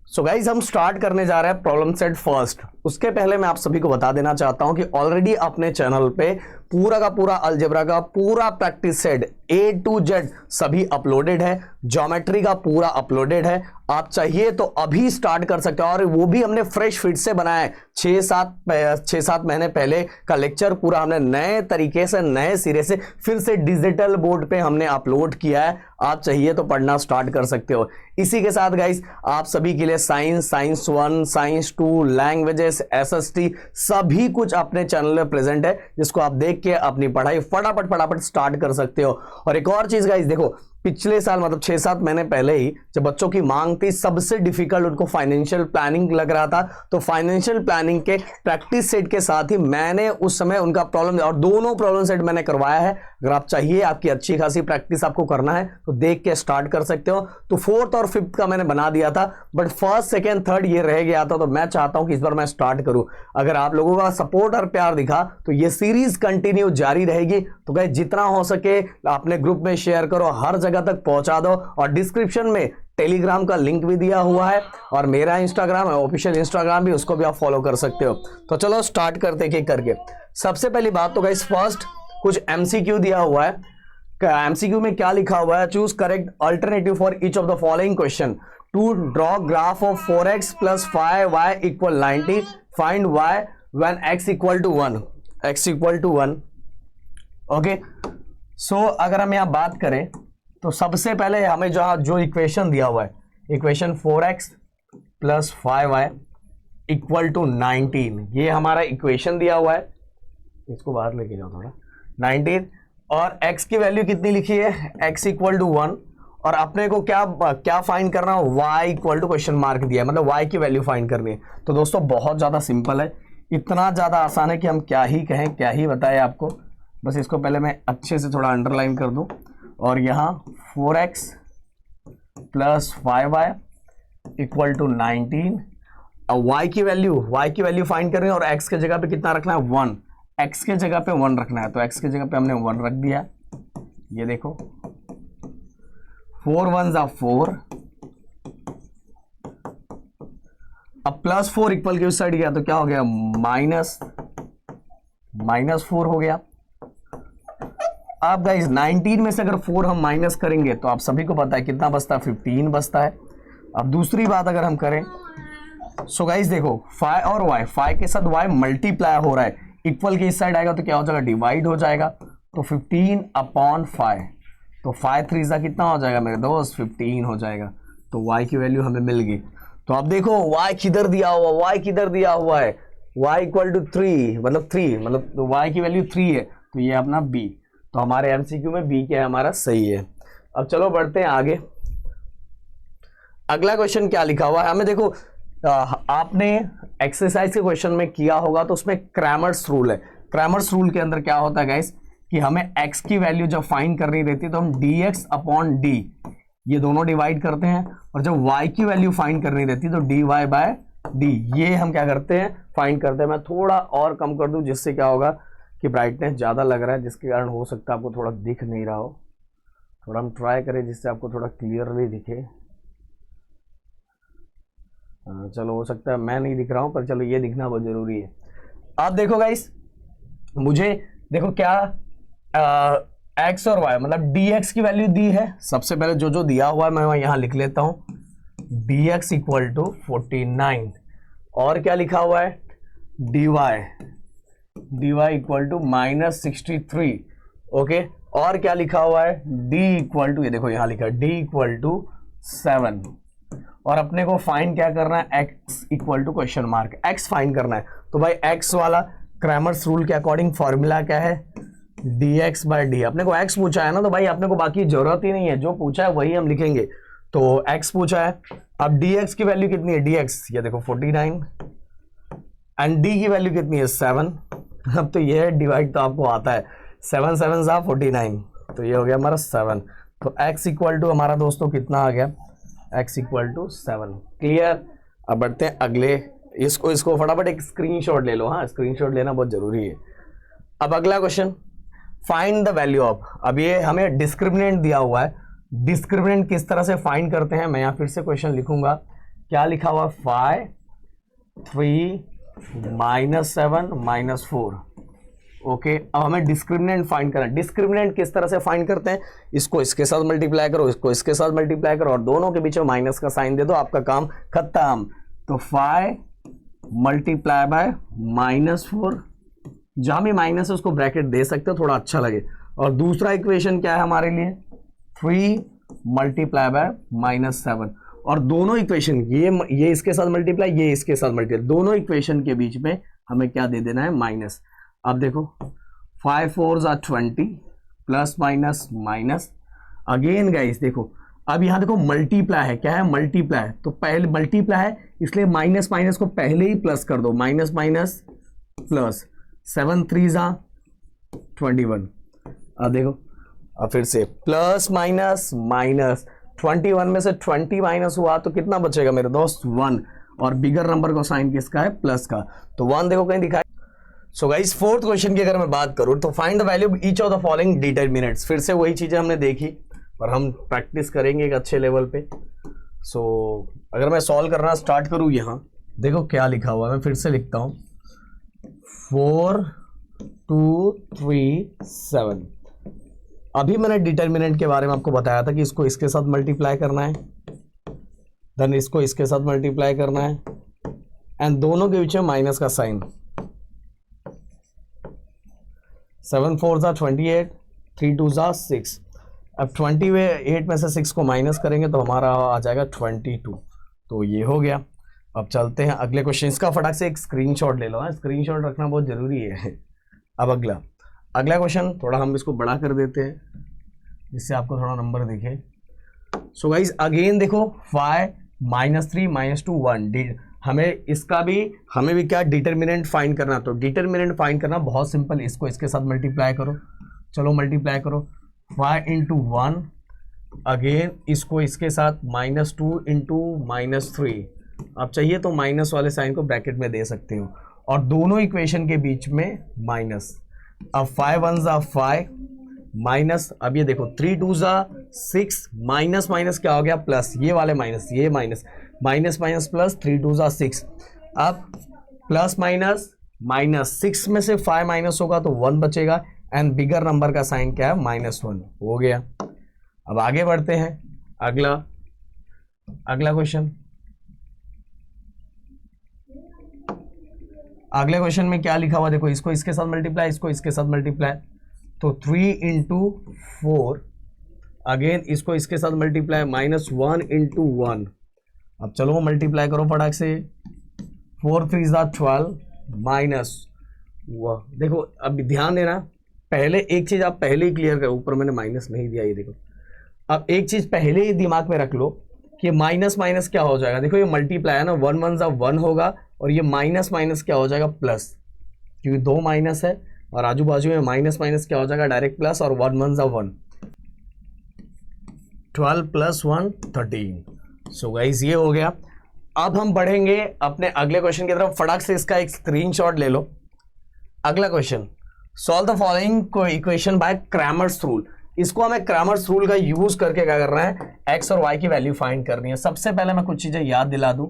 So guys हम start करने जा रहे हैं प्रॉब्लम सेट फर्स्ट। उसके पहले मैं आप सभी को बता देना चाहता हूं कि ऑलरेडी अपने चैनल पे पूरा का पूरा अलजेब्रा का पूरा practice set A to Z सभी अपलोडेड है, ज्योमेट्री का पूरा अपलोडेड है। आप चाहिए तो अभी स्टार्ट कर सकते हो, और वो भी हमने फ्रेश फिट से बनाया है। 6-7 महीने पहले का लेक्चर पूरा हमने नए तरीके से नए सिरे से फिर से डिजिटल बोर्ड पे हमने अपलोड किया है। आप चाहिए तो पढ़ना स्टार्ट कर सकते हो। इसी के साथ गाइस आप सभी के लिए साइंस 1, साइंस 2, लैंग्वेजेस, SST सभी कुछ अपने चैनल में प्रेजेंट है, जिसको आप देख के अपनी पढ़ाई फटाफट स्टार्ट कर सकते हो। और एक और चीज गाइस देखो, पिछले साल मतलब 6-7 महीने पहले ही जब बच्चों की मांग थी, सबसे डिफिकल्ट उनको फाइनेंशियल प्लानिंग लग रहा था, तो फाइनेंशियल प्लानिंग के प्रैक्टिस सेट के साथ ही मैंने उस समय उनका प्रॉब्लम और दोनों प्रॉब्लम सेट मैंने करवाया है। अगर आप चाहिए, आपकी अच्छी खासी प्रैक्टिस आपको करना है तो देख के स्टार्ट कर सकते हो। तो 4th और 5th का मैंने बना दिया था, बट 1st, 2nd, 3rd ये रह गया था, तो मैं चाहता हूं कि इस बार मैं स्टार्ट करूं। अगर आप लोगों का सपोर्ट और प्यार दिखा तो ये सीरीज कंटिन्यू जारी रहेगी। तो गाइस जितना हो सके अपने ग्रुप में शेयर करो, हर जगह तक पहुंचा दो। और डिस्क्रिप्शन में टेलीग्राम का लिंक भी दिया हुआ है, और मेरा इंस्टाग्राम है ऑफिशियल इंस्टाग्राम भी, उसको भी आप फॉलो कर सकते हो। तो चलो स्टार्ट करते हैं करके। सबसे पहली बात तो गाइस फर्स्ट कुछ MCQ दिया हुआ है। MCQ में क्या लिखा हुआ है? Choose correct alternative for each of the following question. To draw graph of 4x + 5y = 90, find y when x = 1। Okay, so अगर हम यहां बात करें तो सबसे पहले हमें जो इक्वेशन दिया हुआ है, इक्वेशन 4x + 5y = 19, ये हमारा इक्वेशन दिया हुआ है। इसको बाहर लेके जाओ थोड़ा। 19 और x की वैल्यू कितनी लिखी है? x = 1। और अपने को क्या फाइंड करना है? y = क्वेश्चन मार्क दिया है, मतलब y की वैल्यू फाइंड करनी है। तो दोस्तों बहुत ज्यादा सिंपल है, इतना ज्यादा आसान है कि हम क्या ही कहें, क्या ही बताएं आपको। बस इसको पहले मैं अच्छे से थोड़ा अंडरलाइन कर दूं, और यहाँ 4x + 5y = 19। अब y की वैल्यू फाइंड करनी है, और x के जगह पे कितना रखना है? 1। x के जगह पे 1 रखना है, तो x के जगह पे हमने 1 रख दिया। ये देखो 4 1s are 4। अब +4 इक्वल के उस साइड गया तो क्या हो गया? -4 हो गया। अब गाइस 19 में से अगर 4 हम माइनस करेंगे तो आप सभी को पता है कितना बचता है? 15 बचता है। अब दूसरी बात अगर हम करें, सो गाइस देखो 5 और y, 5 के साथ y मल्टीप्लाई हो रहा है, इक्वल के इस साइड आएगा तो क्या हो जाएगा? डिवाइड हो जाएगा। तो 15/5, तो 5 3 जा कितना हो जाएगा मेरे दोस्त? 15 हो जाएगा। तो y की वैल्यू हमें मिल गई। तो अब देखो y किधर दिया हुआ है? y = 3, मतलब 3, मतलब तो y की वैल्यू 3 है, तो ये अपना b। तो हमारे MCQ में b क्या है? हमारा सही है। अब चलो बढ़ते हैं आगे। अगला क्वेश्चन क्या लिखा हुआ है हमें देखो, आपने एक्सरसाइज के क्वेश्चन में किया होगा, तो उसमें क्रैमर्स रूल है। क्रैमर्स रूल के अंदर क्या होता है गाइस कि हमें x की वैल्यू जब फाइंड करनी रहती है तो हम dx/d ये दोनों डिवाइड करते हैं, और जब y की वैल्यू फाइंड करनी रहती है तो dy/d ये हम क्या करते हैं? फाइंड करते हैं। मैं थोड़ा और कम कर दूं, जिससे क्या होगा कि ब्राइटनेस ज़्यादा लग रहा है, जिसके कारण हो सकता है आपको थोड़ा दिख नहीं रहा हो। थोड़ा हम ट्राई करें जिससे आपको थोड़ा क्लियरली दिखे। चलो हो सकता है मैं नहीं दिख रहा हूं, पर चलो ये दिखना बहुत जरूरी है। आप देखो गाइस, मुझे देखो क्या x और y मतलब dx की वैल्यू दी है। सबसे पहले जो दिया हुआ है मैं यहां लिख लेता हूं, dx = 49। और क्या लिखा हुआ है? dy = -63। ओके, और क्या लिखा हुआ है? ये देखो यहां लिखा है d = 7। और अपने को फाइंड क्या करना है? x = question mark, x find करना है। तो भाई x वाला क्रैमर्स रूल के अकॉर्डिंग फॉर्मूला क्या है? dx/d। अपने को x पूछा है ना, तो भाई अपने को बाकी जरूरत ही नहीं है, जो पूछा है वही हम लिखेंगे। तो x पूछा है, अब dx की वैल्यू कितनी है? dx ये देखो 49, एंड d की वैल्यू कितनी है? 7। अब तो ये डिवाइड तो आपको आता है, 7 7 = 49, तो ये हो गया हमारा 7। तो x = हमारा दोस्तों कितना आ गया? x = 7। क्लियर? अब बढ़ते हैं अगले। इसको फटाफट एक स्क्रीनशॉट ले लो। हाँ, स्क्रीनशॉट लेना बहुत जरूरी है। अब अगला question, find the value of. अब ये हमें डिस्क्रिमिनेंट दिया हुआ है। डिस्क्रिमिनेंट किस तरह से फाइंड करते हैं? मैं यहाँ फिर से क्वेश्चन लिखूंगा क्या लिखा हुआ, 5 3 -7 -4। ओके, अब हमें डिस्क्रिमिनेंट फाइंड करना है। डिस्क्रिमिनेंट किस तरह से फाइंड करते हैं, इसको इसके साथ मल्टीप्लाई करो, इसको इसके साथ मल्टीप्लाई करो और दोनों के बीच में माइनस का साइन दे दो, आपका काम खत्म। तो 5 मल्टीप्लाई बाय -4, जहां भी माइनस है उसको ब्रैकेट दे सकते हो, थोड़ा अच्छा लगे। और दूसरा इक्वेशन क्या है हमारे लिए, 3 मल्टीप्लाई बाय -7, और दोनों इक्वेशन ये इसके साथ मल्टीप्लाई, ये इसके साथ मल्टीप्लाई, दोनों इक्वेशन के बीच में हमें क्या दे देना है, माइनस। अब देखो 5 4s are 20 plus minus minus. Again guys देखो, अब यहां देखो मल्टीप्लाई है, क्या है, मल्टीप्लाई, तो पहले मल्टीप्लाई है इसलिए माइनस माइनस को पहले ही प्लस कर दो, minus minus plus, 7 3s are 21। अब देखो, अब फिर से प्लस माइनस माइनस, 21 में से 20 माइनस हुआ तो कितना बचेगा मेरे दोस्त, 1, और बिगर नंबर का साइन किसका है, प्लस का, तो 1 देखो कहीं दिखाई। सो गाइस, फोर्थ क्वेश्चन की अगर मैं बात करूं तो find the value of each of the following determinants. फिर से वही चीजें हमने देखी पर हम प्रैक्टिस करेंगे एक अच्छे लेवल पे। सो अगर मैं सॉल्व करना स्टार्ट करूं, यहां देखो क्या लिखा हुआ है, मैं फिर से लिखता हूं, 4 2 3 7। अभी मैंने डिटरमिनेंट के बारे में आपको बताया था कि इसको इसके साथ मल्टीप्लाई करना है, देन इसको इसके साथ मल्टीप्लाई करना है, एंड दोनों के बीच में माइनस का sign. 7 4s are 28, 3 2s are 6। अब 28 में से 6 को माइनस करेंगे तो हमारा आ जाएगा 22। तो ये हो गया। अब चलते हैं अगले क्वेश्चन। इसका फटाक से एक स्क्रीनशॉट ले लो, स्क्रीनशॉट रखना बहुत जरूरी है। अब अगला क्वेश्चन थोड़ा हम इसको बड़ा कर देते हैं जिससे आपको थोड़ा नंबर दिखे। सो गाइज अगेन देखो, 5 -3 -2 1, हमें भी क्या डिटरमिनेंट फाइंड करना। तो डिटरमिनेंट फाइंड करना बहुत सिंपल, इसको इसके साथ मल्टीप्लाई करो, चलो मल्टीप्लाई करो, 5 × 1, अगेन इसको इसके साथ -2 × -3। अब चाहिए तो माइनस वाले साइन को ब्रैकेट में दे सकते हो, और दोनों इक्वेशन के बीच में माइनस। अब 5 1s are 5 माइनस, अब ये देखो 3 2s are 6, माइनस माइनस क्या हो गया, प्लस, ये वाले माइनस, ये minus, minus minus plus, 3 2s are 6। अब प्लस माइनस माइनस, 6 में से 5 माइनस होगा तो 1 बचेगा, एंड बिगर नंबर का साइन क्या है, -1 हो गया। अब आगे बढ़ते हैं, अगला क्वेश्चन। अगले क्वेश्चन में क्या लिखा हुआ देखो, इसको इसके साथ मल्टीप्लाई, इसको इसके साथ मल्टीप्लाई, तो 3 × 4, अगेन इसको इसके साथ मल्टीप्लाई, -1 × 1। अब चलो मल्टीप्लाई करो फटाक से, 4 3s are 12 माइनस, देखो अब ध्यान देना, पहले एक चीज आप पहले ही क्लियर करो, ऊपर मैंने माइनस नहीं दिया, ये देखो। अब एक चीज पहले ही दिमाग में रख लो कि माइनस माइनस क्या हो जाएगा, देखो ये मल्टीप्लाई है ना, 1 1s are 1 होगा, और ये माइनस माइनस क्या हो जाएगा, प्लस, क्योंकि 2 माइनस है और आजू बाजू में माइनस माइनस क्या हो जाएगा, डायरेक्ट प्लस, और 1 1s are 1, 12 + 1 13। सो गाइस ये हो गया। अब हम बढ़ेंगे अपने अगले क्वेश्चन की तरफ, फटाक से इसका एक स्क्रीनशॉट ले लो। अगला question, solve the following equation by Cramer's rule. इसको हमें क्रैमर्स रूल का यूज करके क्या करना है, एक्स और वाई की वैल्यू फाइंड करनी है। सबसे पहले मैं कुछ चीजें याद दिला दूं।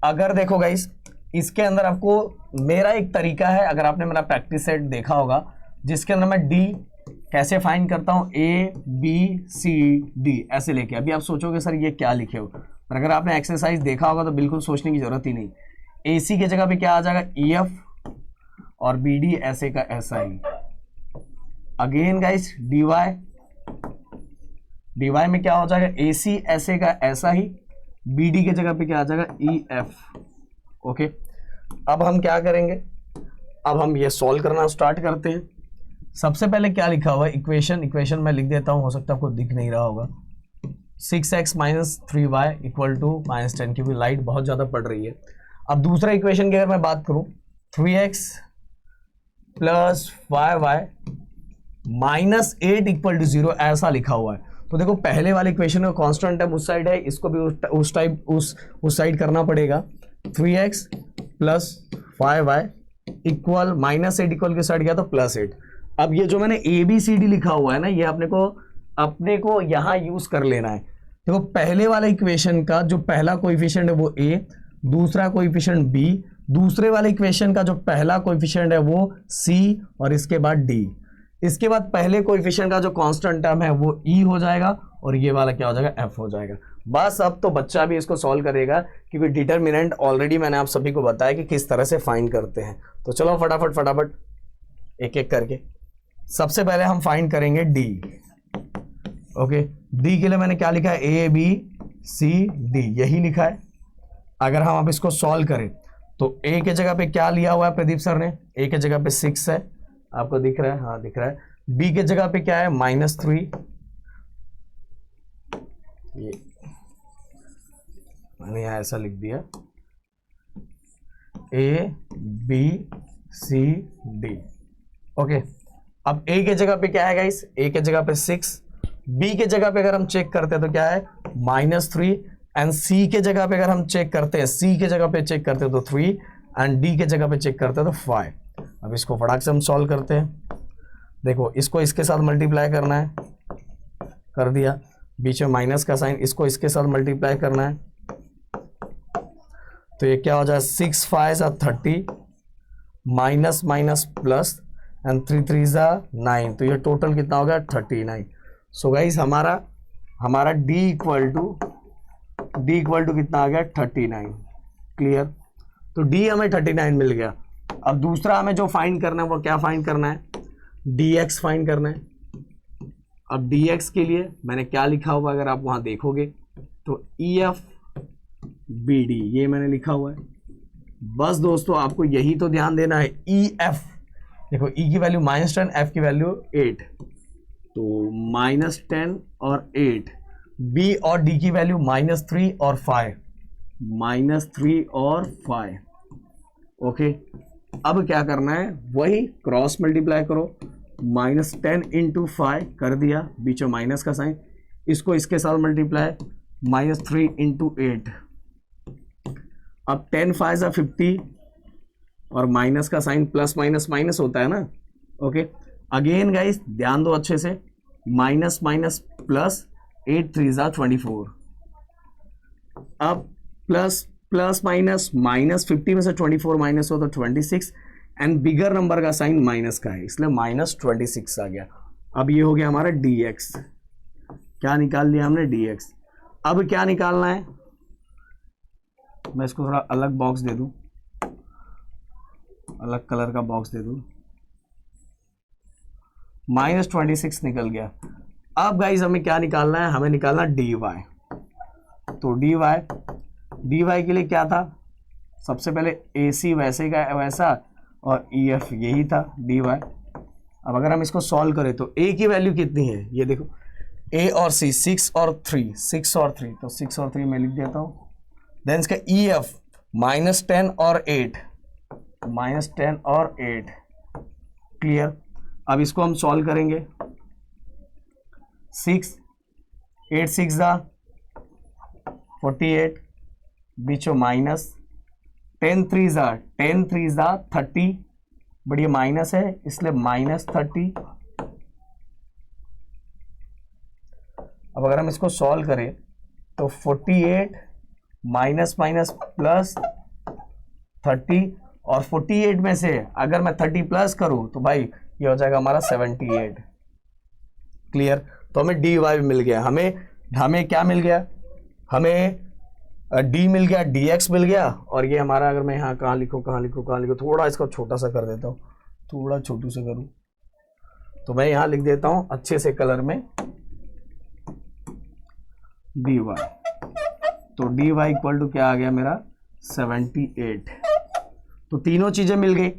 अगर देखो गाइस, इसके अंदर आपको मेरा एक तरीका है, अगर आपने मेरा प्रैक्टिस सेट देखा होगा, जिसके अंदर मैं डी कैसे फाइंड करता हूं, ABCD ऐसे लेके। अभी आप सोचोगे सर ये क्या लिखे हो, पर अगर आपने एक्सरसाइज देखा होगा तो बिल्कुल सोचने की जरूरत ही नहीं। AC की जगह पे क्या आ जाएगा, EF, और BD ऐसे का ऐसा ही। अगेन गाइस DY में क्या हो जाएगा, AC ऐसे का ऐसा ही, BD की जगह पे क्या आ जाएगा, EF। ओके, अब हम क्या करेंगे, अब हम ये सॉल्व करना स्टार्ट करते हैं। सबसे पहले क्या लिखा हुआ है, इक्वेशन मैं लिख देता हूं, हो सकता है आपको दिख नहीं रहा होगा। 6x - 3y = -10, क्योंकि लाइट बहुत ज्यादा पड़ रही है। अब दूसरा इक्वेशन की अगर मैं बात करूं, 3x + 5y -8 = 0 ऐसा लिखा हुआ है। तो देखो पहले वाले इक्वेशन में कांस्टेंट टर्म उस साइड है, इसको भी उस साइड करना पड़ेगा। 3x + 5y = -8 इक्वल के साइड गया तो +8। अब ये जो मैंने ABCD लिखा हुआ है ना, ये अपने को यहाँ यूज कर लेना है। देखो पहले वाले इक्वेशन का जो पहला कोएफिशिएंट है वो a, दूसरा कोएफिशिएंट b, दूसरे वाले इक्वेशन का जो पहला कोएफिशिएंट है वो c और इसके बाद d। इसके बाद पहले कोएफिशिएंट का जो कांस्टेंट टर्म है वो e हो जाएगा और ये वाला क्या हो जाएगा f हो जाएगा। बस अब तो बच्चा भी इसको सॉल्व करेगा क्योंकि डिटरमिनेंट ऑलरेडी मैंने आप सभी को बताया कि किस तरह से फाइंड करते हैं। तो चलो फटाफट फटाफट एक एक करके। सबसे पहले हम फाइंड करेंगे d। ओके, d के लिए मैंने क्या लिखा है, a b c d, यही लिखा है। अगर हम अब इसको सॉल्व करें तो a के जगह पे क्या लिया हुआ है प्रदीप सर ने, a के जगह पे 6 है, आपको दिख रहा है, हाँ दिख रहा है। b के जगह पे क्या है -3, ये मैंने यहाँ ऐसा लिख दिया, a b c d। Okay, अब a के जगह पे क्या है गाइस, a के जगह पे 6, b के जगह पे अगर हम चेक करते हैं तो क्या है -3, एंड c के जगह पे अगर हम चेक करते हैं, c के जगह पे चेक करते हैं तो 3, एंड d के जगह पे चेक करते हैं तो 5। अब इसको फटाक से हम सॉल्व करते हैं। देखो इसको इसके साथ मल्टीप्लाई करना है, कर दिया, बीच में माइनस का साइन, इसको इसके साथ मल्टीप्लाई करना है तो ये क्या हो जाए 6 5 30, माइनस माइनस प्लस, एंड 3 3 9, तो ये टोटल कितना हो गया 39। सो गाइस हमारा d इक्वल टू कितना आ गया 39। क्लियर, तो d हमें 39 मिल गया। अब दूसरा हमें जो फाइंड करना है वो क्या फाइंड करना है, dx फाइंड करना है। अब dx के लिए मैंने क्या लिखा हुआ, अगर आप वहां देखोगे तो EF BD, ये मैंने लिखा हुआ है। बस दोस्तों आपको यही तो ध्यान देना है, EF, देखो E की वैल्यू -10, F की वैल्यू 8, तो -10 और 8, B और D की वैल्यू -3 और 5, -3 और 5। ओके, अब क्या करना है, वही क्रॉस मल्टीप्लाई करो, -10 इंटू 5 कर दिया, बीच में माइनस का साइन, इसको इसके साथ मल्टीप्लाई, -3 इंटू 8, अब 10 5 50 और माइनस का साइन, प्लस माइनस माइनस होता है ना। ओके, अगेन गाइस ध्यान दो अच्छे से, माइनस माइनस प्लस, 8 3 24, अब प्लस प्लस माइनस, -50 में से 24 माइनस हो तो 26, एंड बिगर नंबर का साइन माइनस का है इसलिए -26 आ गया। अब ये हो गया हमारा dx, क्या निकाल लिया हमने dx। अब क्या निकालना है, मैं इसको थोड़ा अलग बॉक्स दे दूं, अलग कलर का बॉक्स दे दूं, -26 निकल गया। अब गाइज हमें क्या निकालना है, हमें निकालना dy। तो dy के लिए क्या था, सबसे पहले AC वैसे का वैसा और EF यही था dy। अब अगर हम इसको सॉल्व करें तो a की वैल्यू कितनी है, ये देखो a और c, 6 और 3, 6 और 3, तो 6 और 3 मैं लिख देता हूँ। देन इसका EF -10 और 8, -10 और 8। क्लियर, अब इसको हम सॉल्व करेंगे, 6 8 6 48, बीच में माइनस, 10 3 30, बट ये माइनस है इसलिए -30। अब अगर हम इसको सॉल्व करें तो 48 माइनस माइनस प्लस 30, और 48 में से अगर मैं 30 प्लस करूं तो भाई ये हो जाएगा हमारा 78। क्लियर, तो हमें dy मिल गया, हमें क्या मिल गया, हमें d मिल गया, dx मिल गया, और ये हमारा, अगर मैं यहाँ कहाँ लिखूँ, थोड़ा इसको छोटा सा कर देता हूँ, थोड़ा छोटू से करूँ तो मैं यहाँ लिख देता हूँ अच्छे से कलर में dy। तो dy इक्वल टू क्या आ गया मेरा 78। तो तीनों चीजें मिल गई।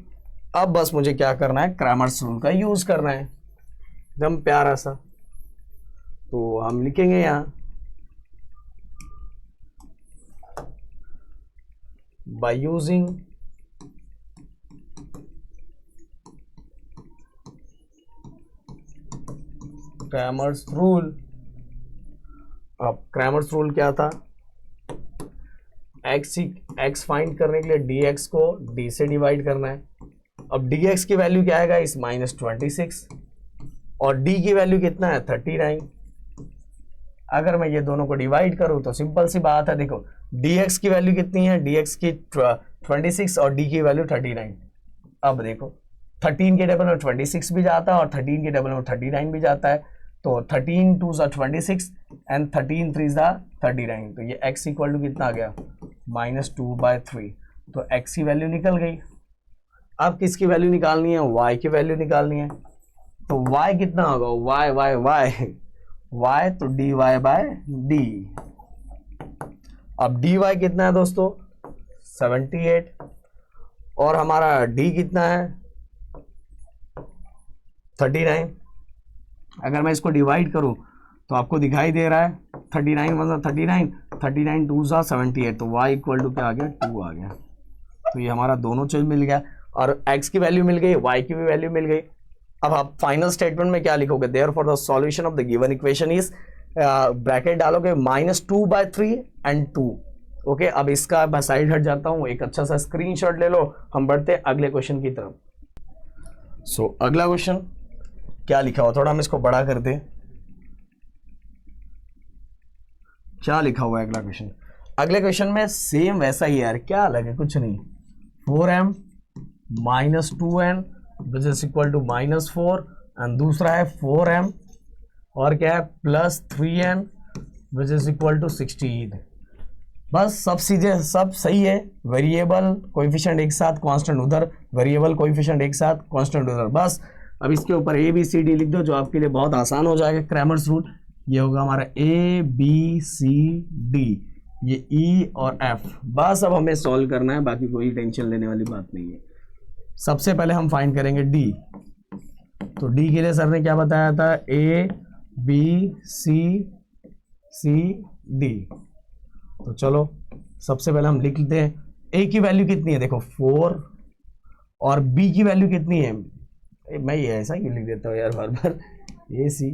अब बस मुझे क्या करना है, क्रैमर्स रूल का यूज करना है, एकदम प्यारा सा। तो हम लिखेंगे यहाँ by using क्रैमर्स रूल। अब क्रैमर्स रूल क्या था, x फाइंड करने के लिए dx को d से डिवाइड करना है। अब dx की वैल्यू क्या है इस -26, और d की वैल्यू कितना है 39। अगर मैं ये दोनों को डिवाइड करूं तो सिंपल सी बात है, देखो dx की वैल्यू कितनी है, dx की 26 और d की वैल्यू 39। अब देखो 13 के टेबल में 26 भी जाता है और 13 के टेबल में 39 भी जाता है, तो 13 2 ज़ा 26 एंड 13 3 ज़ा 39, तो ये x इक्वल टू कितना आ गया -2/3। तो x की वैल्यू निकल गई। अब किसकी वैल्यू निकालनी है, y की वैल्यू निकालनी है। तो y कितना होगा, y तो dy/d। अब dy कितना है दोस्तों 78 और हमारा d कितना है 39। अगर मैं इसको डिवाइड करूं तो आपको दिखाई दे रहा है 39 1 39, 39 2 ज़ा 78, तो y इक्वल टू क्या आ गया 2 आ गया। तो ये हमारा दोनों चीज मिल गया और x की वैल्यू मिल गई, y की भी वैल्यू मिल गई। अब आप फाइनल स्टेटमेंट में क्या लिखोगे, therefore the solution of the given equation is, bracket डालोगे -2/3 एंड 2। ओके, अब इसका मैं साइड हट जाता हूँ, एक अच्छा सा स्क्रीनशॉट ले लो, हम बढ़ते हैं अगले क्वेश्चन की तरफ। सो अगला क्वेश्चन क्या लिखा हुआ, थोड़ा हम इसको बड़ा कर दें। क्या लिखा हुआ है अगला क्वेश्चन, अगले क्वेश्चन में सेम वैसा ही है यार, क्या अलग है, कुछ नहीं। 4m -2n which is equal to -4 and दूसरा है 4m और क्या है +3n which is equal to 16। बस सब चीजें सब सही है, वेरिएबल कोएफिशिएंट एक साथ, कांस्टेंट उधर, वेरिएबल कोएफिशिएंट एक साथ, कांस्टेंट उधर। बस अब इसके ऊपर ABCD लिख दो, जो आपके लिए बहुत आसान हो जाएगा, क्रैमर्स रूल। ये होगा हमारा ABCD, ये E और F। बस अब हमें सॉल्व करना है, बाकी कोई टेंशन लेने वाली बात नहीं है। सबसे पहले हम फाइंड करेंगे D। तो D के लिए सर ने क्या बताया था, ABCD। तो चलो सबसे पहले हम लिख लेते हैं, A की वैल्यू कितनी है, देखो 4 और B की वैल्यू कितनी है, मैं ये ऐसा ही लिख देता हूँ यार बार बार, AC।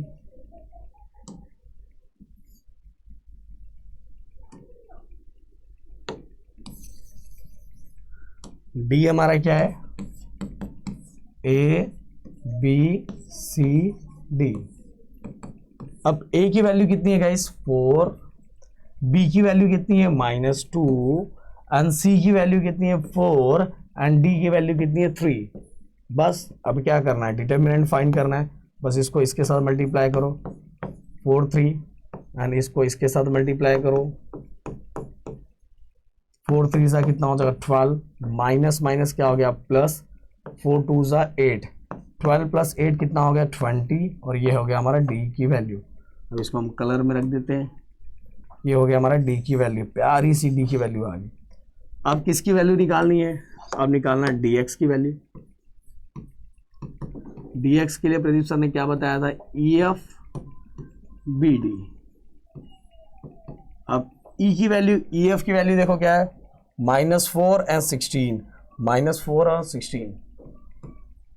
D हमारा क्या है ABCD। अब A की वैल्यू कितनी है गाइस 4, B की वैल्यू कितनी है -2 एंड C की वैल्यू कितनी है 4 एंड D की वैल्यू कितनी है 3। बस अब क्या करना है, डिटर्मिनेंट फाइंड करना है। बस इसको इसके साथ मल्टीप्लाई करो 4 3 एंड इसको इसके साथ मल्टीप्लाई करो 4 3 सा कितना हो जाएगा 12, माइनस माइनस क्या हो गया प्लस, 4 2 सा 8, 12 + 8 कितना हो गया 20 और ये हो गया हमारा D की वैल्यू। अब इसको हम कलर में रख देते हैं, ये हो गया हमारा D की वैल्यू, प्यारी सी D की वैल्यू आ गई। अब किसकी वैल्यू निकालनी है, अब निकालना है dx की वैल्यू। dx के लिए प्रदीप सर ने क्या बताया था, EF/BD। अब E की वैल्यू, EF की वैल्यू देखो क्या है -4 एंड 16, -4 और 16,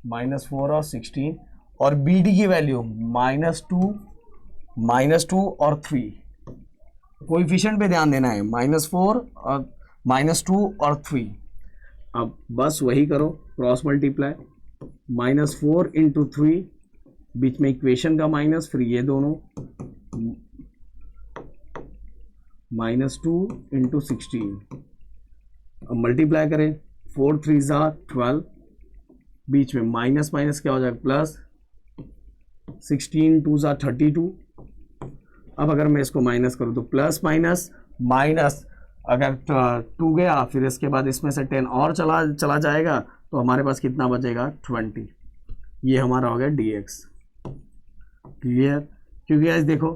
-4 और 16 और BD की वैल्यू -2 और 3। कोएफिशिएंट पे ध्यान देना है, -4 और -2 और 3। अब बस वही करो, क्रॉस मल्टीप्लाई, -4 × 3, बीच में इक्वेशन का माइनस, फिर ये दोनों -2 × 16। अब मल्टीप्लाई करें, 4 3 ज़ा 12, बीच में माइनस माइनस क्या हो जाएगा प्लस, 16 2 ज़ा 32। अब अगर मैं इसको माइनस करूँ तो प्लस माइनस माइनस, अगर 2 गया फिर इसके बाद इसमें से 10 और चला जाएगा तो हमारे पास कितना बचेगा 20। ये हमारा हो गया dx। क्लियर, क्योंकि आज देखो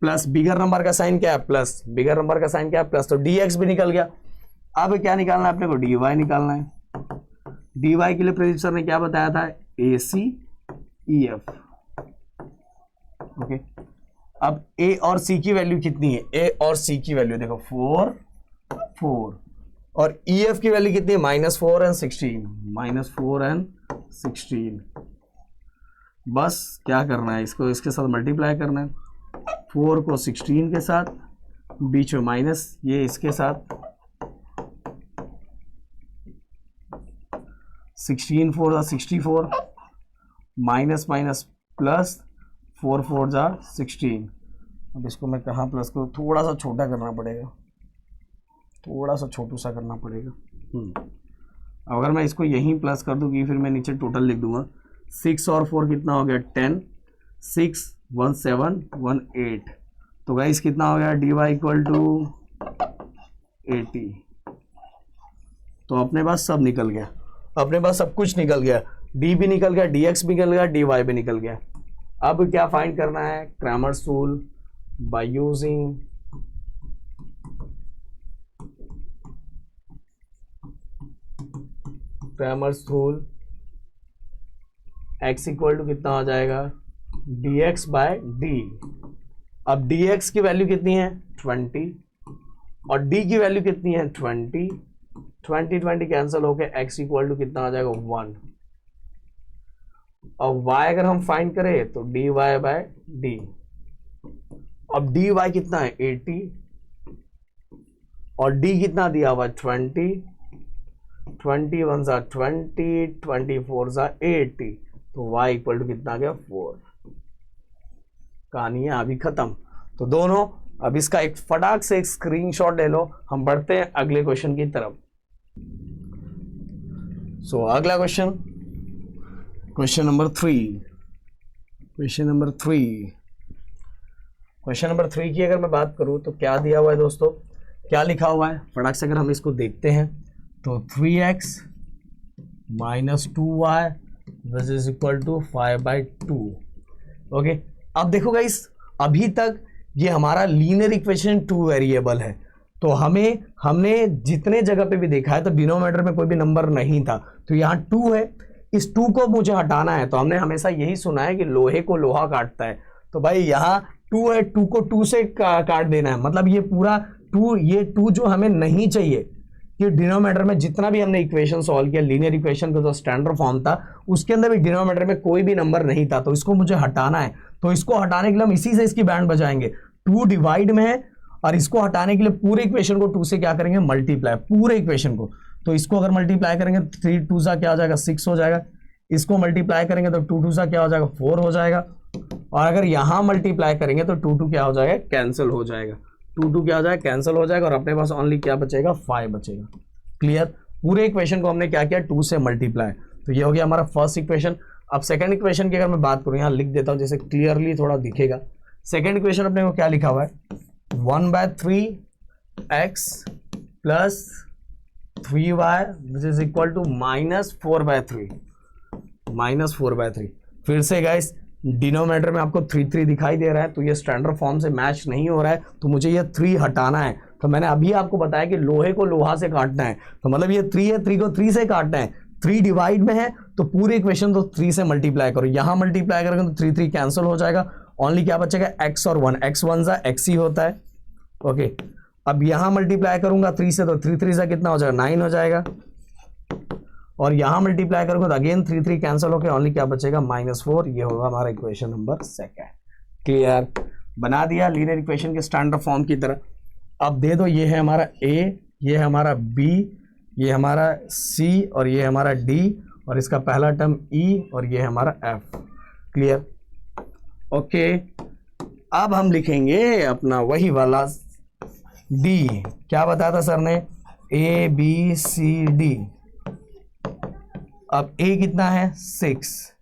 प्लस बिगर नंबर का साइन क्या है प्लस, बिगर नंबर का साइन क्या है प्लस, तो dx भी निकल गया। अब क्या निकालना है अपने को, dy निकालना है। dy के लिए प्रदीप सर ने क्या बताया था, ACEF। ओके, अब a और c की वैल्यू कितनी है, a और c की वैल्यू देखो 4 4 और EF की वैल्यू कितनी है -4 एंड 16, -4 एंड 16। बस क्या करना है, इसको इसके साथ मल्टीप्लाई करना है, 4 को 16 के साथ, बीच में माइनस, ये इसके साथ 16 4 ज़ा 64, माइनस माइनस प्लस 4 4 ज़ा 16, अब इसको मैं कहाँ प्लस करूँ, थोड़ा सा छोटा करना पड़ेगा, थोड़ा सा छोटू सा करना पड़ेगा। अगर मैं इसको यहीं प्लस कर दूँ कि फिर मैं नीचे टोटल लिख दूंगा, 6 और 4 कितना हो गया 10, 6 1 7 1 8। तो गाइस कितना हो गया dy इक्वल टू 80। तो अपने पास सब निकल गया, अपने पास सब कुछ निकल गया, d भी निकल गया, dx भी निकल गया, dy भी निकल गया। अब क्या फाइंड करना है, Cramer's rule by using Cramer's rule, x equal to कितना हो जाएगा dx बाय d। अब dx की वैल्यू कितनी है 20 और d की वैल्यू कितनी है 20, 20 20 कैंसिल होकर x इक्वल टू कितना आ जाएगा 1। और y अगर हम फाइंड करें तो dy बाय d। अब dy कितना है 80 और d कितना दिया हुआ 20, 20 1 सा 20, 24 सा 80। तो y इक्वल टू कितना आ गया 4। कहानी है अभी खत्म। तो दोनों अब इसका एक फटाक से एक स्क्रीनशॉट ले लो, हम बढ़ते हैं अगले क्वेश्चन की तरफ। सो अगला question, question number 3। Question number 3 की अगर मैं बात करूं तो क्या दिया हुआ है दोस्तों, क्या लिखा हुआ है, फटाक से अगर हम इसको देखते हैं तो 3x minus 2y which is equal to 5/2। Okay, अब देखो गाइस, अभी तक ये हमारा लीनियर इक्वेशन 2 वेरिएबल है। तो हमने जितने जगह पे भी देखा है तो डिनोमिनेटर में कोई भी नंबर नहीं था, तो यहाँ 2 है, इस 2 को मुझे हटाना है। तो हमने हमेशा यही सुना है कि लोहे को लोहा काटता है। तो भाई यहाँ 2 है, 2 को 2 से काट देना है, मतलब ये पूरा 2, ये 2 जो हमें नहीं चाहिए कि डिनोमिनेटर में जितना भी हमने इक्वेशन सॉल्व किया, लीनियर इक्वेशन का जो स्टैंडर्ड फॉर्म था उसके अंदर भी डिनोमिनेटर में कोई भी नंबर नहीं था, तो इसको मुझे हटाना है। तो इसको हटाने के लिए हम इसी से इसकी बैंड बजाएंगे, 2 डिवाइड में है और इसको हटाने के लिए पूरे इक्वेशन को 2 से क्या करेंगे मल्टीप्लाई, पूरे इक्वेशन को। तो इसको अगर मल्टीप्लाई करेंगे 3 2 सा क्या हो जाएगा 6 हो जाएगा, इसको मल्टीप्लाई करेंगे तो 2 2 सा क्या हो जाएगा 4 हो जाएगा, और अगर यहां मल्टीप्लाई करेंगे तो 2 2 क्या हो जाएगा कैंसिल हो जाएगा, 2 2 क्या हो जाएगा कैंसिल हो जाएगा, और अपने पास ओनली क्या बचेगा 5 बचेगा। क्लियर, पूरे इक्वेशन को हमने क्या किया 2 से मल्टीप्लाई। तो ये हो गया हमारा फर्स्ट इक्वेशन। अब सेकंड इक्वेशन की अगर मैं बात करूं, यहां लिख देता हूं जैसे क्लियरली थोड़ा दिखेगा। सेकंड इक्वेशन अपने को क्या लिखा हुआ है 1/3x plus 3y which is equal to -4/3, -4/3। फिर से गाइस डिनोमिनेटर में आपको 3 3 दिखाई दे रहा है, तो ये स्टैंडर्ड फॉर्म से मैच नहीं हो रहा है, तो मुझे ये 3 हटाना है। तो मैंने अभी आपको बताया कि लोहे को लोहा से काटना है, तो मतलब ये 3 है, 3 को 3 से काटना है, 3 डिवाइड में है तो पूरे इक्वेशन तो 3 से मल्टीप्लाई करो, यहां मल्टीप्लाई करेंगे तो 3 3 कैंसिल हो जाएगा, ओनली क्या बचेगा x और 1, x 1 सा x ही होता है। ओके, अब यहां मल्टीप्लाई करूंगा 3 से तो 3 3 सा कितना हो जाएगा 9 हो जाएगा, और यहां मल्टीप्लाई करूंगा तो अगेन 3 3 कैंसिल होकर ओनली क्या बचेगा -4। ये होगा हमारा इक्वेशन नंबर 2। क्लियर, बना दिया लीनियर इक्वेशन के स्टैंडर्ड फॉर्म की तरह। अब दे दो, ये है हमारा a, ये है हमारा b, ये हमारा c और ये हमारा d, और इसका पहला टर्म e और ये है हमारा f। Clear, okay. अब हम लिखेंगे अपना वही वाला d, क्या बताया था सर ने a b c d। अब a कितना है 6,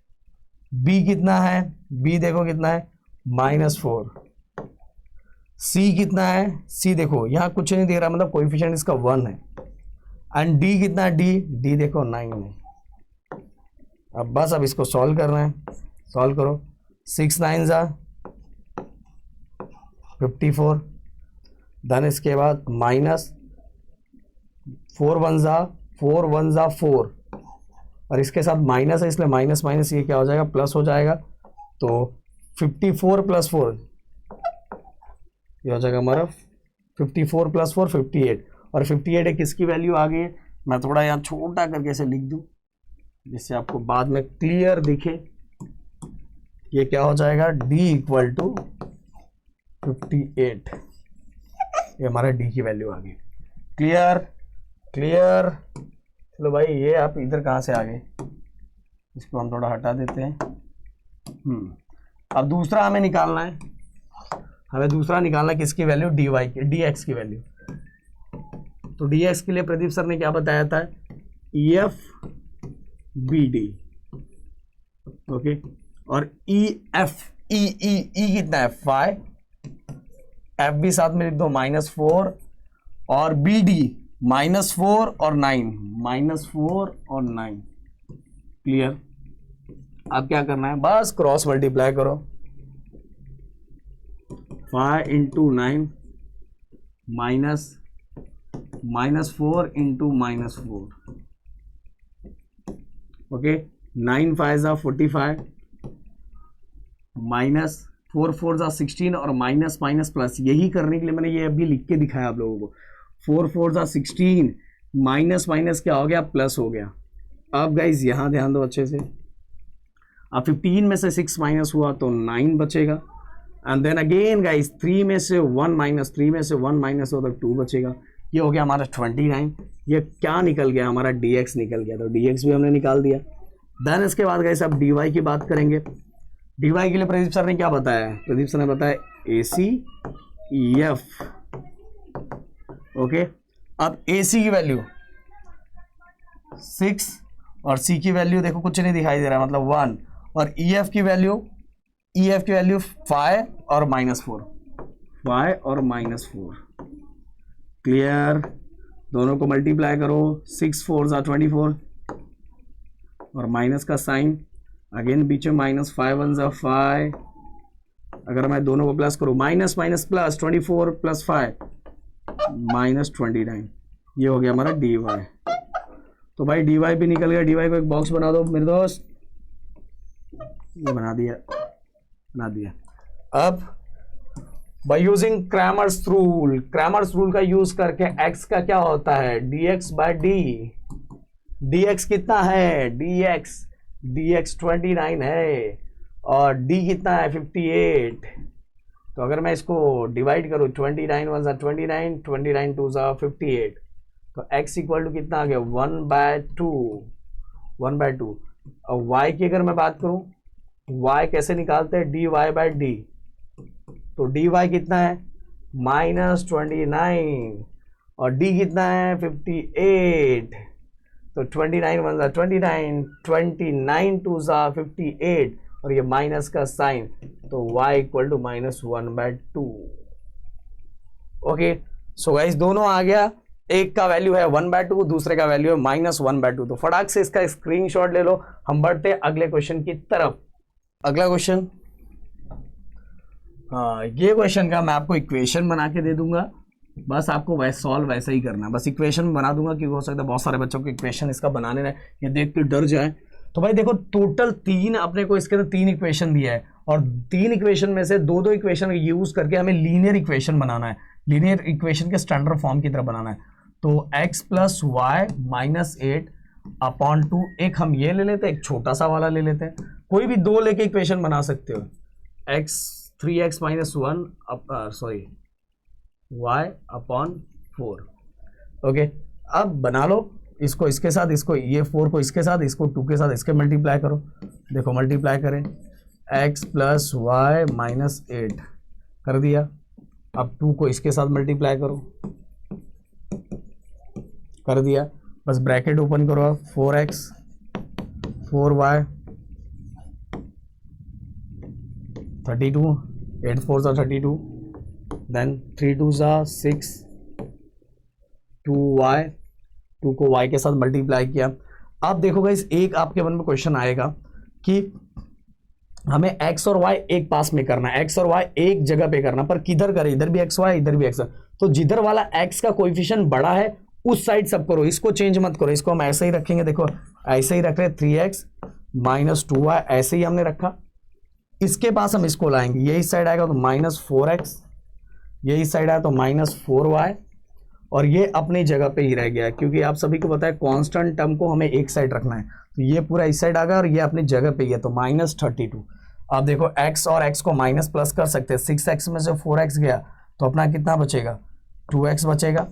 b कितना है, b देखो कितना है -4, c कितना है, c देखो यहाँ कुछ नहीं दे रहा, मतलब कोएफिशिएंट इसका 1 है, एंड d कितना है, d देखो 9 है। अब बस अब इसको सॉल्व करना है, सॉल्व करो, 6 9 ज़ा 54, देन इसके बाद -4 1 ज़ा 4, और इसके साथ माइनस है इसलिए माइनस माइनस ये क्या हो जाएगा प्लस हो जाएगा। तो 54 + 4 ये हो जाएगा हमारा 54 + 4 58, और 58 है किसकी वैल्यू आ गई है, मैं थोड़ा यहाँ छोटा करके ऐसे लिख दूं जिससे आपको बाद में क्लियर दिखे। ये क्या हो जाएगा d इक्वल टू 58, ये हमारा d की वैल्यू आ गई। क्लियर क्लियर, चलो भाई ये आप इधर कहाँ से आ गए, इसको हम थोड़ा हटा देते हैं। अब दूसरा हमें निकालना है, हमें दूसरा निकालना किसकी वैल्यू, dy की, dx की वैल्यू। तो dx के लिए प्रदीप सर ने क्या बताया था, EF BD, ओके। और EF E कितना है 5, F भी साथ में लिख दो -4, और BD -4 और 9, -4 और 9। क्लियर। अब क्या करना है, बस क्रॉस मल्टीप्लाई करो, 5 × 9 -4 × -4, ओके। 9 5 = 45, -4 4 = 16, और माइनस माइनस प्लस, यही करने के लिए मैंने ये अभी लिख के दिखाया आप लोगों को। 4 4 = 16, माइनस माइनस क्या हो गया, प्लस हो गया। अब गाइज यहां ध्यान दो अच्छे से, अब 15 में से 6 माइनस हुआ तो 9 बचेगा, एंड देन अगेन गाइज 3 में से 1 माइनस, 3 में से 1 माइनस हो तो 2 बचेगा। ये हो गया हमारा 29। ये क्या निकल गया, हमारा dx निकल गया, तो dx भी हमने निकाल दिया। देन इसके बाद गाइज अब dy की बात करेंगे। dy के लिए प्रदीप सर ने क्या बताया, प्रदीप सर ने बताया AC EF, ओके। अब AC की वैल्यू 6 और C की वैल्यू देखो कुछ नहीं दिखाई दे रहा, मतलब 1, और EF की वैल्यू 5 और -4, 5 और -4। क्लियर। दोनों को मल्टीप्लाई करो, 6 4 = 24, और माइनस का साइन, अगेन बीच में माइनस, 5 1 = 5। अगर मैं दोनों को प्लस करूँ, माइनस माइनस प्लस, 24 + 5 -29। ये हो गया हमारा dy। तो भाई dy भी निकल गया। dy को एक बॉक्स बना दो मेरे दोस्त, ये बना दिया। अब bye using Cramer's rule, Cramer's rule का यूज करके x का क्या होता है, dx/d। dx कितना है, dx 29 है, और d कितना है 58। तो अगर मैं इसको डिवाइड करूँ, 29 1 = 29, 29 2 = 58, तो x इक्वल टू कितना आ गया, 1/2। और y की अगर मैं बात करूँ, y कैसे निकालते हैं, dy/d। तो dy कितना है -29, और d कितना है 58। तो 29 1 = 29, 29 2 = 58, और ये माइनस का साइन, तो y equal to -1/2। Okay, so guys दोनों आ गया। एक का वैल्यू है 1/2, दूसरे का वैल्यू है -1/2। तो फटाक से इसका स्क्रीनशॉट ले लो। हम बढ़ते अगले क्वेश्चन की तरफ। अगला क्वेश्चन, ये क्वेश्चन का मैं आपको इक्वेशन बना के दे दूंगा, बस आपको सॉल्व वैसा ही करना है। बस इक्वेशन बना दूंगा, क्योंकि हो सकता है बहुत सारे बच्चों को इक्वेशन इसका बनाने में ये देख के डर जाए। तो भाई देखो, टोटल 3 अपने को इसके अंदर 3 इक्वेशन दिया है, और 3 इक्वेशन में से 2 इक्वेशन यूज करके हमें लीनियर इक्वेशन बनाना है, लीनियर इक्वेशन के स्टैंडर्ड फॉर्म की तरह बनाना है। तो x + y - 8/2, एक हम ये ले लेते हैं, एक छोटा सा वाला ले लेते हैं। कोई भी 2 लेके इक्वेशन बना सकते हो। 3x - 1 y/4। ओके, अब बना लो इसको इसके साथ, इसको ये 4 को इसके साथ, इसको 2 के साथ इसके मल्टीप्लाई करो। देखो मल्टीप्लाई करें, x + y - 8 कर दिया। अब 2 को इसके साथ मल्टीप्लाई करो, कर दिया। बस ब्रैकेट ओपन करो, 4x 4y 32, 8 4 = 32, देन 3 2 = 6, 2y, 2 को y के साथ मल्टीप्लाई किया। अब देखो गाइस, एक आपके मन में क्वेश्चन आएगा कि हमें x और y एक पास में करना है, x और y एक जगह पे करना, पर किधर करें, इधर भी xy इधर भी x। तो जिधर वाला x का कोएफिशिएंट बड़ा है उस साइड सब करो, इसको चेंज मत करो, इसको हम ऐसे ही रखेंगे। देखो ऐसे ही रख रहे, 3x - 2y ऐसे ही हमने रखा। इसके पास हम इसको लाएंगे, यही साइड आएगा तो -4x, यही साइड आया तो -4y, और ये अपनी जगह पे ही रह गया, क्योंकि आप सभी को पता है कांस्टेंट टर्म को हमें एक साइड रखना है। तो ये पूरा इस साइड आ गया और ये अपनी जगह पे ही है, तो -32। अब देखो x और x को माइनस प्लस कर सकते हैं। 6x में से 4x गया तो अपना कितना बचेगा, 2x बचेगा,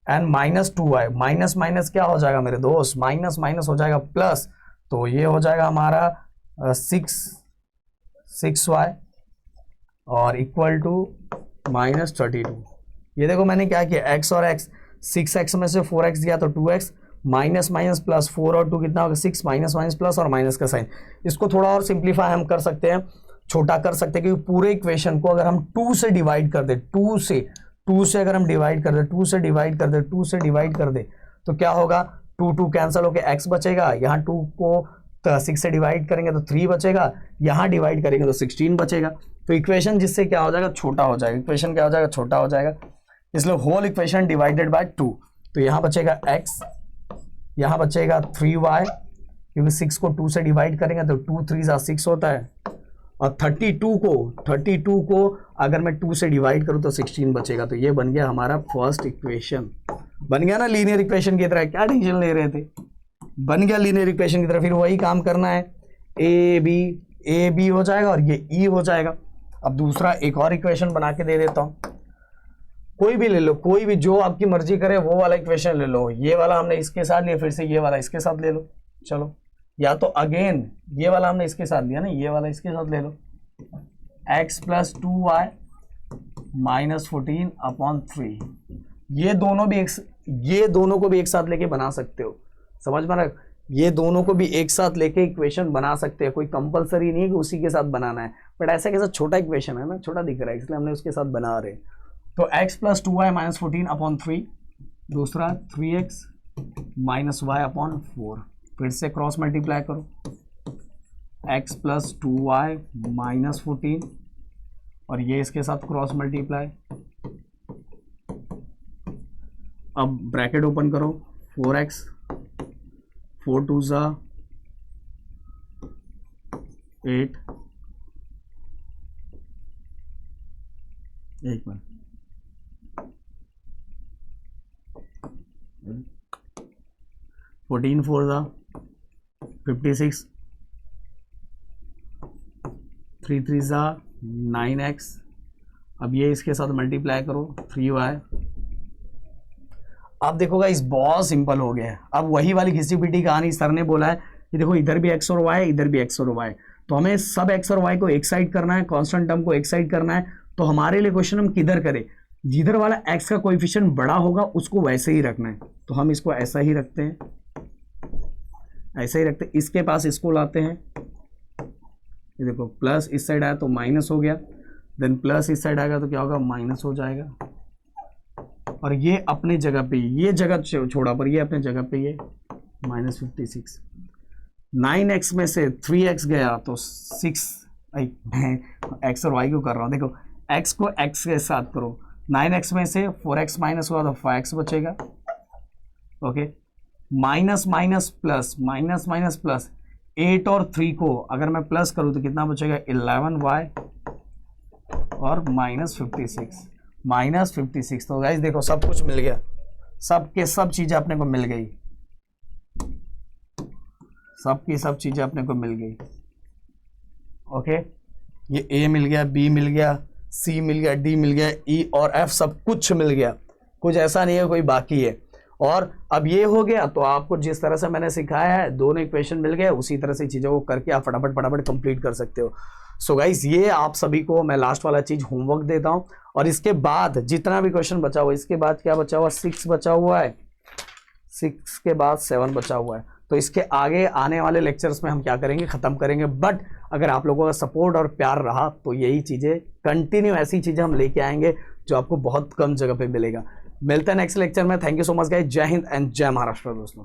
एंड -2y, माइनस माइनस क्या हो जाएगा मेरे दोस्त, माइनस माइनस हो जाएगा प्लस, तो ये हो जाएगा हमारा 6y और इक्वल टू -32। ये देखो मैंने क्या किया, x और x, 6x में से 4x गया तो 2x, माइनस माइनस प्लस, 4 और 2 कितना होगा 6, माइनस माइनस प्लस और माइनस का साइन। इसको थोड़ा और सिंप्लीफाई हम कर सकते हैं, छोटा कर सकते हैं, क्योंकि पूरे इक्वेशन को अगर हम 2 से डिवाइड कर दे, 2 से अगर हम डिवाइड कर दे, 2 से डिवाइड कर दे, 2 से डिवाइड कर दे, तो क्या होगा, 2 कैंसिल होकर x बचेगा, यहाँ 2 को 6 से डिवाइड करेंगे तो 3 बचेगा, यहाँ डिवाइड करेंगे तो 16 बचेगा। तो इक्वेशन जिससे क्या हो जाएगा, छोटा हो जाएगा, इक्वेशन क्या हो जाएगा, छोटा हो जाएगा, इसलिए होल इक्वेशन डिवाइडेड बाय 2। तो यहाँ बचेगा x, यहाँ बचेगा 3y, क्योंकि 6 को 2 से डिवाइड करेंगे तो 2 3 6 होता है, और 32 को अगर मैं 2 से डिवाइड करूँ तो 16 बचेगा। तो ये बन गया हमारा फर्स्ट इक्वेशन, बन गया ना लीनियर इक्वेशन की तरह। क्या टेंशन ले रहे थे, बन गया लीनियर इक्वेशन की तरह। फिर वही काम करना है, ए बी हो जाएगा और ये ई हो जाएगा। अब दूसरा एक और इक्वेशन बना के दे देता हूँ, कोई भी ले लो, कोई भी जो आपकी मर्जी करे वो वाला इक्वेशन ले लो। ये वाला हमने इसके साथ लिया, फिर से ये वाला इसके साथ ले लो, चलो, या तो अगेन ये वाला हमने इसके साथ लिया ना, ये वाला इसके साथ ले लो, x plus 2y minus 14 upon 3। ये दोनों को भी एक साथ लेके बना सकते हो, समझ में रहा, ये दोनों को भी एक साथ लेके इक्वेशन बना सकते हैं, कोई कंपलसरी नहीं है कि उसी के साथ बनाना है, बट ऐसा कैसा छोटा इक्वेशन है ना, छोटा दिख रहा है इसलिए हमने उसके साथ बना रहे। तो x plus 2y minus 14 upon 3, दूसरा 3x माइनस y अपॉन 4, फिर से क्रॉस मल्टीप्लाई करो, x प्लस 2y माइनस 14 और ये इसके साथ क्रॉस मल्टीप्लाई। अब ब्रैकेट ओपन करो, 4x, 4 2 ज़ा 8, एक मिनट, 14 4 ज़ा 56, 3 3 ज़ा 9x। अब ये इसके साथ मल्टीप्लाई करो, 3y। अब देखो गाइस बहुत सिंपल हो गया है। अब वही वाली घिसी पिटी कहानी सर ने बोला है कि देखो इधर भी x और y है, इधर भी x और y, तो हमें सब x और y को एक साइड करना है, कांस्टेंट टर्म को एक साइड करना है। तो हमारे लिए क्वेश्चन हम किधर करें, जिधर वाला x का कोएफिशिएंट बड़ा होगा उसको वैसे ही रखना है। तो हम इसको ऐसा ही रखते हैं, ऐसा ही रखते हैं, इसके पास इसको लाते हैं, ये देखो प्लस इस साइड आया तो माइनस हो गया, देन प्लस इस साइड आएगा तो क्या होगा, माइनस हो जाएगा, और ये अपने जगह पे, ये जगह छोड़ा पर ये अपने जगह पे, ये माइनस 56। 9x में से 3x गया तो 6, x और y को कर रहा हूँ, देखो x को x के साथ करो, 9x में से 4x माइनस हुआ तो 5x बचेगा, okay, minus minus plus, minus minus plus, 8 और 3 को अगर मैं प्लस करूँ तो कितना बचेगा, 11y और माइनस 56। तो गाइस देखो सब कुछ मिल गया, सब के सब चीज़ें अपने को मिल गई, सब की सब चीज़ें अपने को मिल गई, ओके। ये a मिल गया, b मिल गया, c मिल गया, d मिल गया, e और f सब कुछ मिल गया, कुछ ऐसा नहीं है कोई बाकी है। और अब ये हो गया तो आपको जिस तरह से मैंने सिखाया है, दोनों इक्वेशन मिल गए, उसी तरह से चीज़ों को करके आप फटाफट कंप्लीट कर सकते हो। सो गाइस ये आप सभी को मैं लास्ट वाला चीज़ होमवर्क देता हूँ, और इसके बाद जितना भी क्वेश्चन बचा हुआ, इसके बाद क्या बचा हुआ, 6 बचा हुआ है, 6 के बाद 7 बचा हुआ है। तो इसके आगे आने वाले लेक्चर्स में हम क्या करेंगे, ख़त्म करेंगे। बट अगर आप लोगों का सपोर्ट और प्यार रहा तो यही चीज़ें कंटिन्यू, ऐसी चीज़ें हम लेके आएंगे जो आपको बहुत कम जगह पे मिलेगा। मिलते हैं नेक्स्ट लेक्चर में। Thank you so much guys, जय हिंद एंड जय महाराष्ट्र दोस्तों।